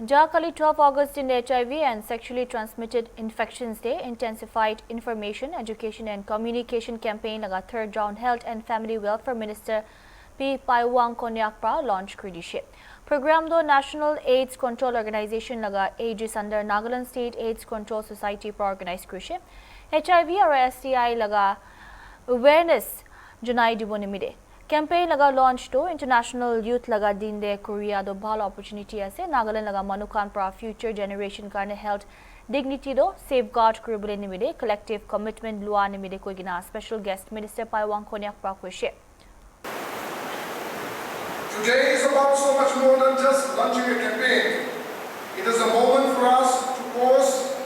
Jakali 12 August in HIV and Sexually Transmitted Infections Day intensified information, education and communication campaign laga third round Health and Family Welfare Minister P. Paiwang Konyakpra launched Kridishe. Program do National AIDS Control Organization laga aegis under Nagaland State AIDS Control Society pro organize Krishe. HIV or STI laga awareness Junai Dibonimide. Campaign laga launch to International Youth laga dinde Korea do bhal opportunity ase Nagaland laga manukan pra future generation karne health dignity do safeguard kuribule nimide collective commitment lua nimide koigina special guest Minister Paiwang Konyakpra koishe. Today is about so much more than just launching a campaign. It is a moment for us to pause,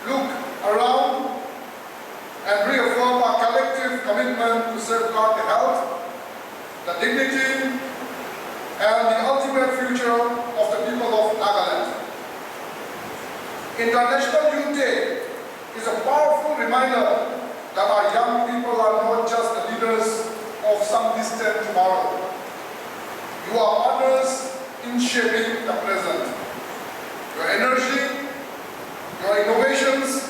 look around and reaffirm our collective commitment to safeguard the health, the dignity and the ultimate future of the people of Nagaland. International Youth Day is a powerful reminder that our young people are not just the leaders of some distant tomorrow. You are partners in shaping the present. Your energy, your innovations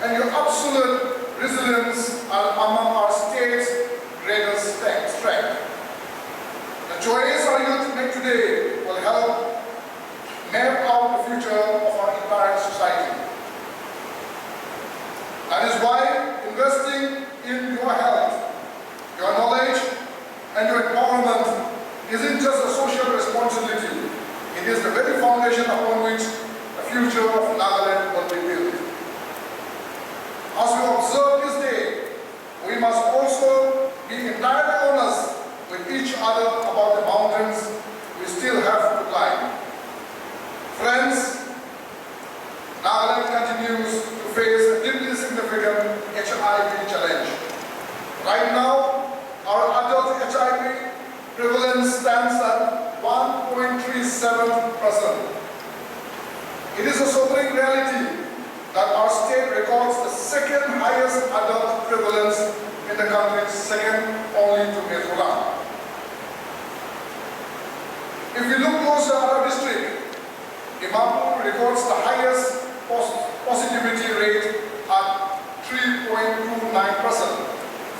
and your absolute resilience are among our state's greatest strength. The choice our youth make today will help map out the future of our entire society. That is why investing in your health, your knowledge, and your empowerment isn't just a social responsibility. It is the very foundation upon which the future of Nagaland will be built. As we observe this day, we must also be entirely honest with each other about the mountains we still have to climb. Friends, Nagaland continues to face a deeply significant HIV challenge. Right now, our adult HIV prevalence stands at 1.37%. It is a sobering reality that our state records the second highest adult prevalence in the country, second only to Methola. If we look closer at our district, Dimapur records the highest positivity rate at 3.29%,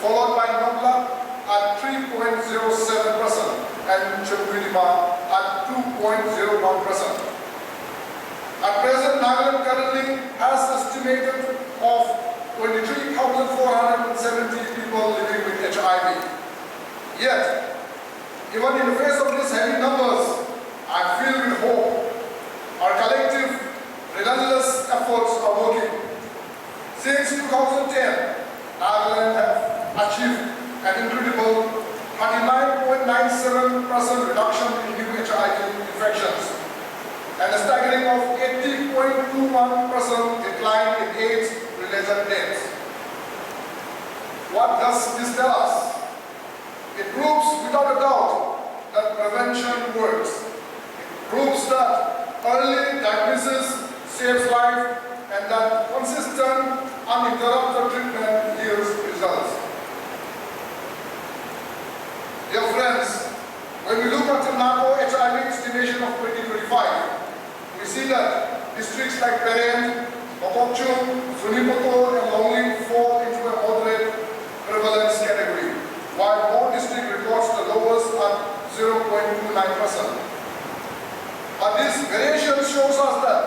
followed by Nogla at 3.07% and Chumbilima at 2.01%. At present, Nagaland currently has estimated of 23,470 people living with HIV. Yet, even in the face of these heavy numbers, I am filled with hope. Our collective, relentless efforts are working. Since 2010, Nagaland has achieved an incredible 39.97% reduction in new HIV infections and a staggering of 80.21% decline in AIDS-related deaths. What does this tell us? It proves without a doubt that prevention works. It proves that early diagnosis saves life and that consistent, uninterrupted treatment yields results. Dear friends, when we look at the NACO HIV estimation of 2025, we see that districts like Peren, Okokchung, Sunipoto and Longling fall into a moderate prevalence category, while more district records the lowest at 0.29%. But this variation shows us that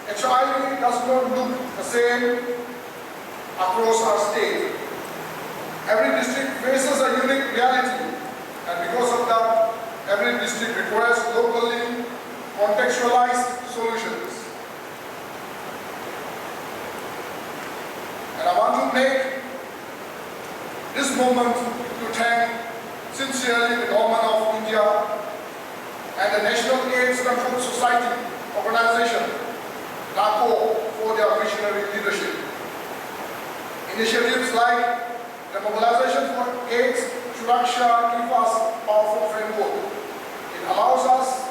HIV does not look the same across our state. Every district faces a unique reality, and because of that, every district requires locally contextualized solutions. And I want to make this moment to thank sincerely the Government of India and the National AIDS Control Society organization, NACO, for their visionary leadership. Initiatives like the mobilization for AIDS Suraksha give us powerful framework. It allows us,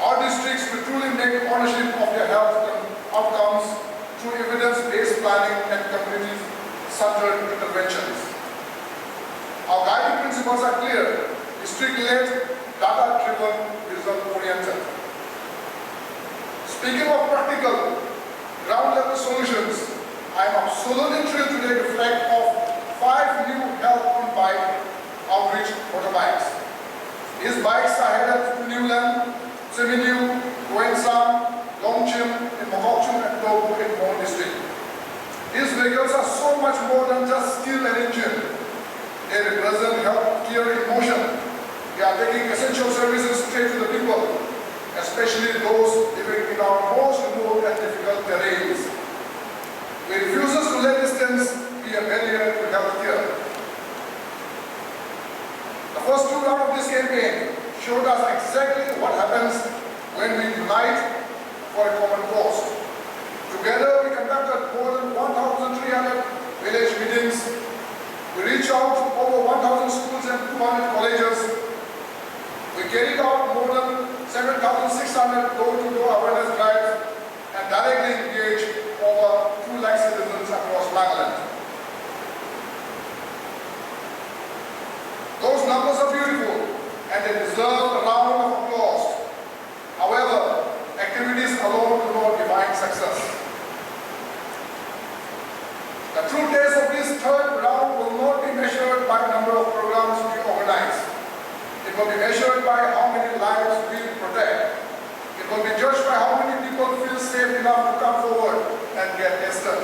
our districts, to truly make ownership of their health outcomes through evidence-based planning and community-centered interventions. Our guiding principles are clear: district-led, data-driven, result-oriented. Speaking of practical, ground-level solutions, I am absolutely thrilled today to flag off 5 new health on bike outreach motorbikes. These bikes are headed to Newland, Seminu, Guensang, Longchim in Mokokchung and Tobu in Mon district. These vehicles are so much more than just steel and engine. They represent health care in motion. They are taking essential services straight to the people, especially those living in our most remote and difficult terrains. We refuse to let distance be a barrier to health care. The first 2 rounds of this campaign showed us exactly what happens when we unite for a common cause. Together, we conducted more than 1,300 village meetings. We reached out to over 1,000 schools and 200 colleges. We carried out more than 7,600 door-to-door awareness drives and directly engaged over 2 lakh citizens across Nagaland. Those numbers are beautiful and they deserve a round of applause. However, activities alone do not define success. The true taste of this 3rd round will not be measured by the number of programs we organize. It will be measured by how many lives we protect. It will be judged by how many people feel safe enough to come forward and get tested.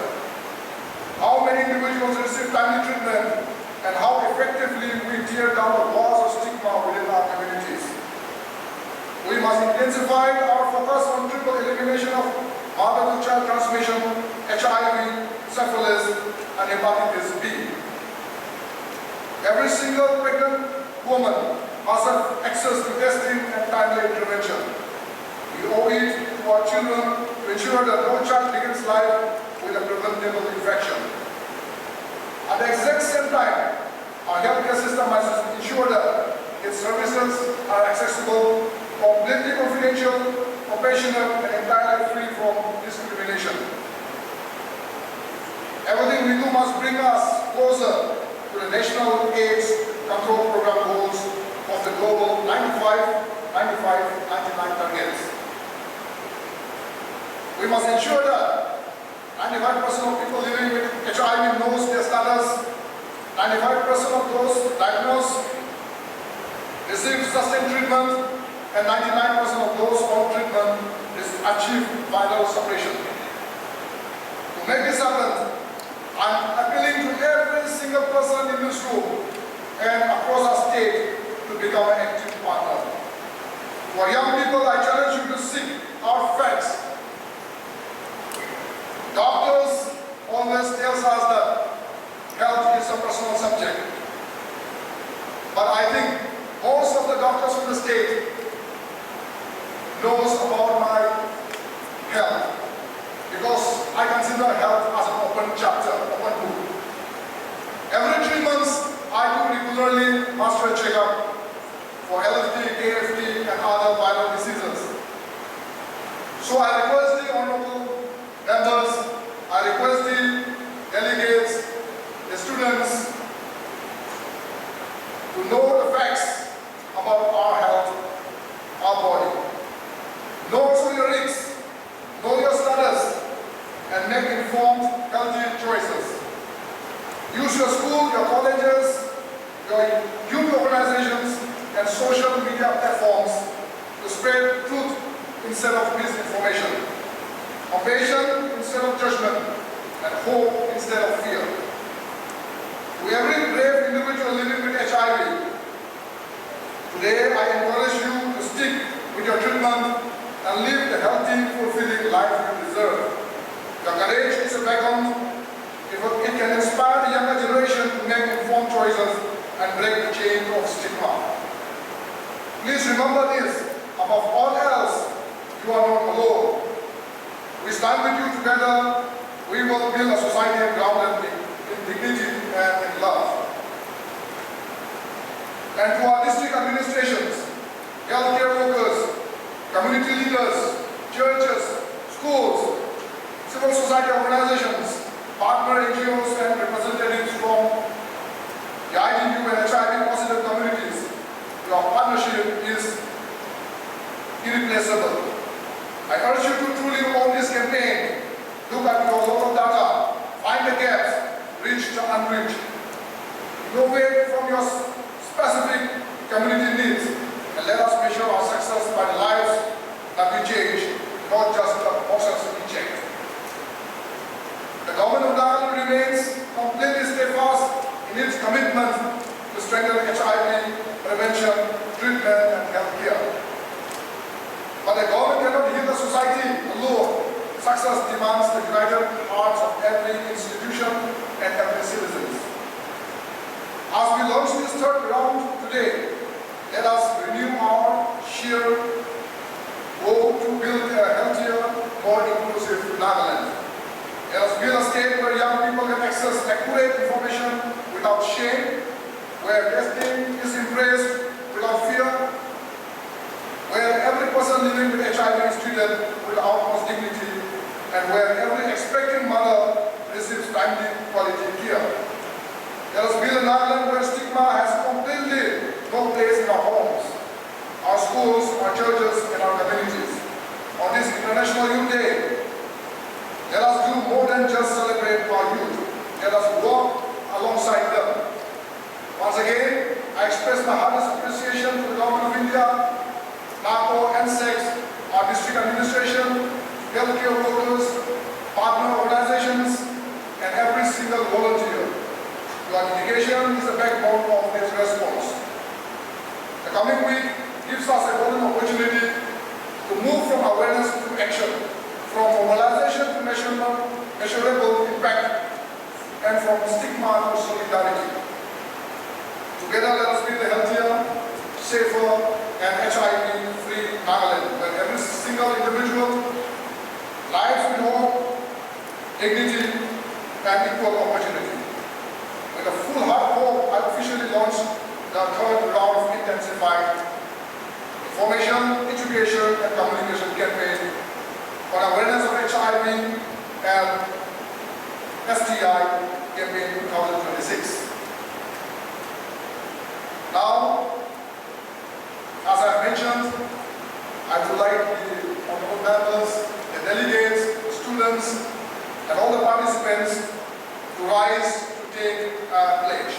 How many individuals receive timely treatment and how effectively we tear down the walls of stigma within our communities. We must intensify our focus on triple elimination of mother-to-child transmission, HIV, syphilis, and hepatitis B. Every single pregnant woman must have access to testing and timely intervention. We owe it to our children to ensure that no child begins life with a preventable infection. At the exact same time, our healthcare system must ensure that its services are accessible, completely confidential, compassionate, and entirely free from discrimination. Everything we do must bring us closer to the National AIDS Control Program goals of the global 95, 95, 99 targets. We must ensure that 95% of people living with HIV knows their status, 95% of those diagnosed receive sustained treatment, and 99% of those on treatment achieve viral suppression. To make this happen, I'm appealing to every single person in this room and across our state to become an active partner. For young people, I challenge you to seek our facts. Doctors always tell us that health is a personal subject. But I think most of the doctors from the state knows about my health because I consider health as an open chapter, open book. Every 3 months, I do regularly master checkup for LFT, KFT, and other viral diseases. So I request the honorable members, I request the delegates, the students to know the facts about our health, our body. Know also your risks, know your status, and make informed, healthy choices. Use your school, your colleges, your youth organizations, and social media platforms to spread truth instead of misinformation, compassion instead of judgment, and hope instead of fear. To every brave individual living with HIV, today I encourage you to stick with your treatment and live the healthy, fulfilling life you deserve. Your courage is a beacon. It can inspire the younger generation to make informed choices and break the chain of stigma. Please remember this, above all else, you are not alone. We stand with you together. We will build a society grounded in dignity and in love. And to our district administrations, healthcare workers, community leaders, churches, schools, civil society organizations, partner NGOs and representatives from the IDU and HIV positive communities, your partnership is irreplaceable. I urge you to truly own this campaign. Look at your local data, find the gaps, reach the unreached. Innovate from your specific community needs, and let us measure our success by the lives that we change, not just the boxes we check. The government of Nagaland remains completely steadfast in its commitment to strengthen HIV prevention, treatment, and health care. But the government cannot heal the society alone. Success demands the united hearts of every institution and every citizen. As we launch this third round today, let us renew our sheer goal to build a healthier, more inclusive Nagaland. Let us build a state where young people can access accurate information without shame, where testing is embraced without fear, where every person living with HIV is treated with utmost dignity, and where every expecting mother receives timely quality care. Let us build a Nagaland where stigma has completely no place in our homes, our schools, our churches, and our communities. On this International Youth Day, let us do more than just celebrate our youth. Let us work alongside them. Once again, I express my hardest appreciation to the Government of India, NACO, NSEX, our district administration, healthcare workers, partner organizations, and every single volunteer. Your dedication is the backbone of this response. The coming week gives us a golden opportunity to move from awareness to action, from mobilization to measurable impact, and from stigma to solidarity. Together, let us build a healthier, safer, and HIV-free Nagaland, where every single individual lives with hope, dignity, and equal opportunity. With a full heart hope, I officially launched the third round of intensified information, education, and communication campaign on awareness of HIV and STI campaign 2026. Now, as I mentioned, I would like the honorable members, the delegates, the students, and all the participants to rise to take a pledge.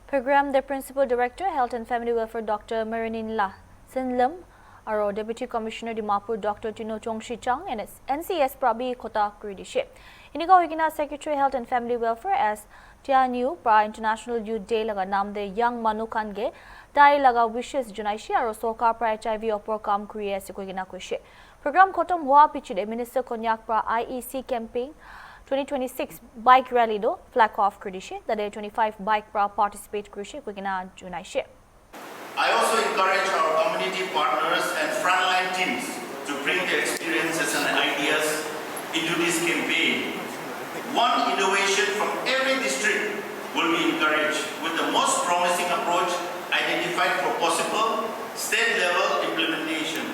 Program the Principal Director, Health and Family Welfare, Dr. Marinin La Sinlam, our Deputy Commissioner Dimapur, Dr. Tino Chongshi Chang, and NCS Prabi Kota Kuridishe. Inigo Higina Secretary, Health and Family Welfare, as Tianu Pra International Youth Day laga nam de Young Manu Kange, Dai laga wishes Junaishi, or Soka Pra HIV Opor Kam Kuria Sequigina Kushe. Program Kotom Hua Pichide, Minister Konyak Pra IEC Campaign 2026 Bike Rally do Flag Off Kurdishe, the day 25 Bike Pra Participate Kushe Kwigina Junaishe. I also encourage our community partners and frontline teams to bring their experiences and ideas into this campaign. One innovation from every district will be encouraged, with the most promising approach identified for possible state-level implementation.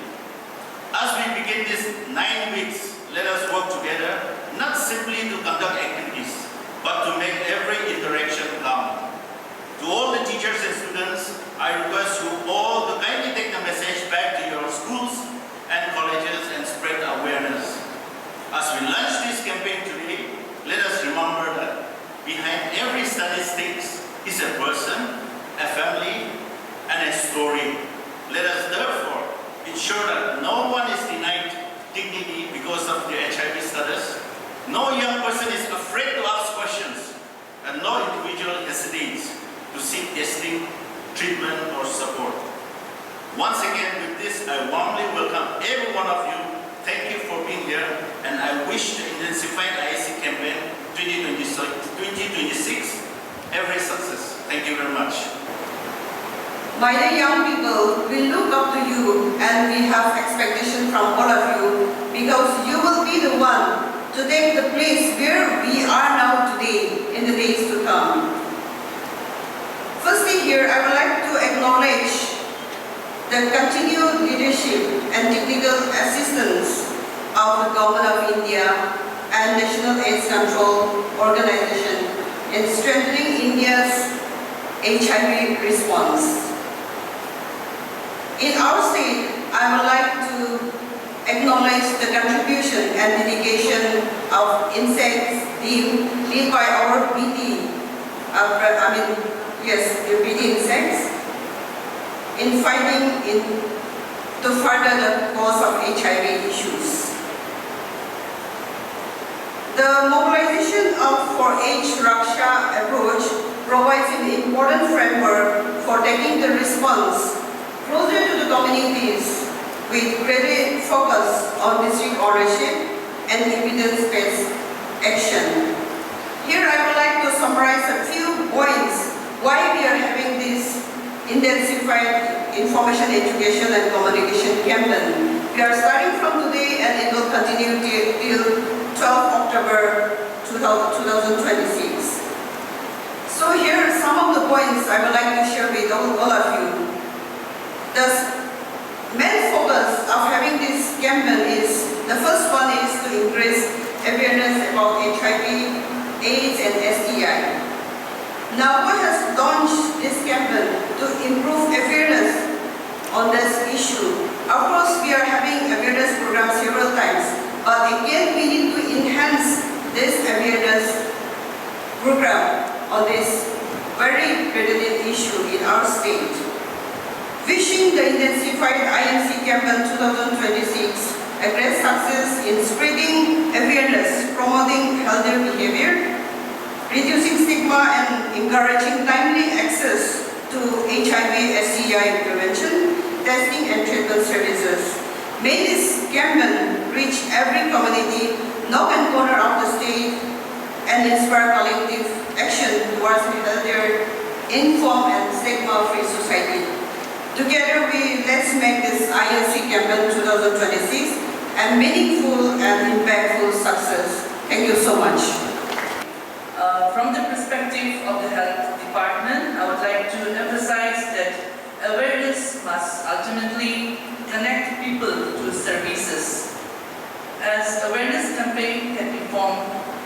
As we begin these 9 weeks, let us work together, not simply to conduct activities, but to make every interaction count. To all the teachers and students, I request you all to kindly take the message back to your schools and colleges and spread awareness. As we launch this campaign today, let us remember that behind every statistics is a person, a family, and a story. Let us therefore ensure that no one is denied dignity because of their HIV status. No young person is afraid to ask questions, and no individual hesitates to seek testing, treatment, or support. Once again, with this, I warmly welcome every one of you. Thank you for being here, and I wish to intensify the IEC campaign 2026 every success. Thank you very much. My dear young people, we look up to you and we have expectation from all of you, because you will be the one to take the place where we are now today in the days to come. Firstly here, I would like to acknowledge the continued leadership and technical assistance of the Government of India and National AIDS Control Organization in strengthening India's HIV response. In our state, I would like to acknowledge the contribution and dedication of insects led by our BT, the BT insects, in fighting to further the cause of HIV issues. The mobilization of 4H Raksha approach provides an important framework for taking the response closer to the communities with greater focus on district ownership and evidence-based action. Here I would like to summarize a few points why we are having this intensified information, education and communication campaign. We are starting from today and it will continue till 12 October 2026. So here are some of the points I would like to share with all of you. The main focus of having this campaign is, the first one is to increase awareness about HIV, AIDS and STI. Now what has launched this campaign to improve awareness on this issue? Of course we are having awareness programs several times, but again we need to enhance this awareness program on this very prevalent issue in our state. Wishing the intensified IMC campaign 2026 a great success in spreading awareness, promoting healthier behavior, reducing stigma and encouraging timely access to HIV, STI prevention, testing and treatment services. May this campaign reach every community, nook and corner of the state, and inspire collective action towards a healthier, informed and stigma-free society. Together, let's make this INC campaign 2026 a meaningful and impactful success. Thank you so much. From the perspective of the health department, I would like to emphasize that awareness must ultimately connect people to services. As awareness campaign can inform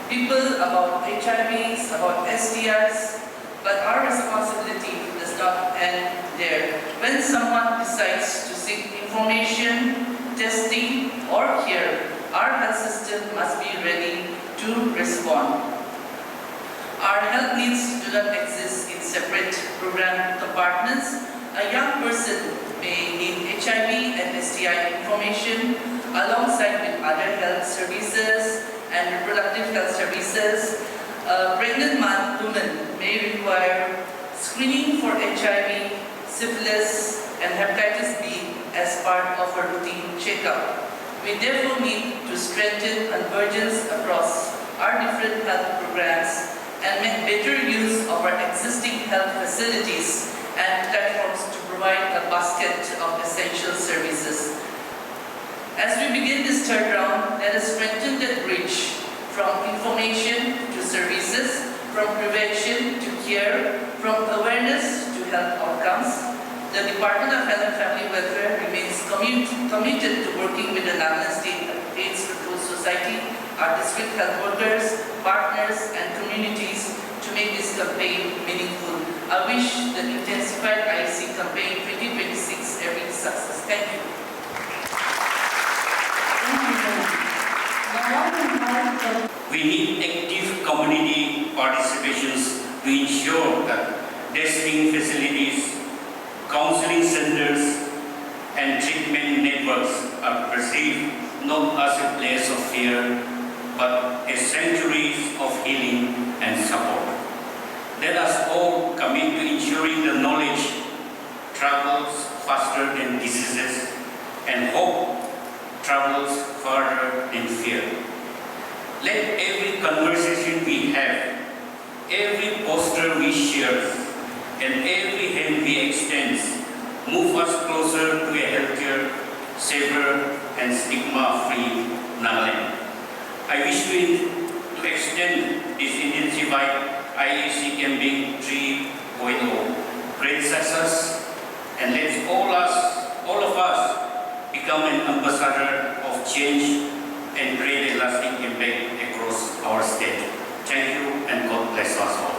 people about HIVs, about STIs, but our responsibility does not end there. When someone decides to seek information, testing, or care, our health system must be ready to respond. Our health needs do not exist in separate program compartments. A young person may need HIV and STI information alongside with other health services and reproductive health services. A pregnant woman may require screening for HIV, syphilis, and hepatitis B as part of her routine checkup. We therefore need to strengthen convergence across our different health programs and make better use of our existing health facilities and platforms to provide a basket of essential services. As we begin this third round, let us strengthen that bridge from information to services, from prevention to care, from awareness to health outcomes. The Department of Health and Family Welfare remains committed to working with the Nagaland State AIDS Control Society, our district health workers, partners, and communities to make this campaign meaningful. I wish the intensified IC campaign 2026 every success. Thank you. We need active community participations to ensure that testing facilities, counseling centers, and treatment networks are perceived not as a place of fear, but as sanctuaries of healing and support. Let us all commit to ensuring the knowledge travels faster than diseases and hope travels further than fear. Let every conversation we have, every poster we share, and every hand we extend move us closer to a healthier, safer, and stigma-free Nagaland. I wish to extend this intensified IAC campaign 3.0 great success, and let all of us become an ambassador of change and create a lasting impact across our state. Thank you and God bless us all.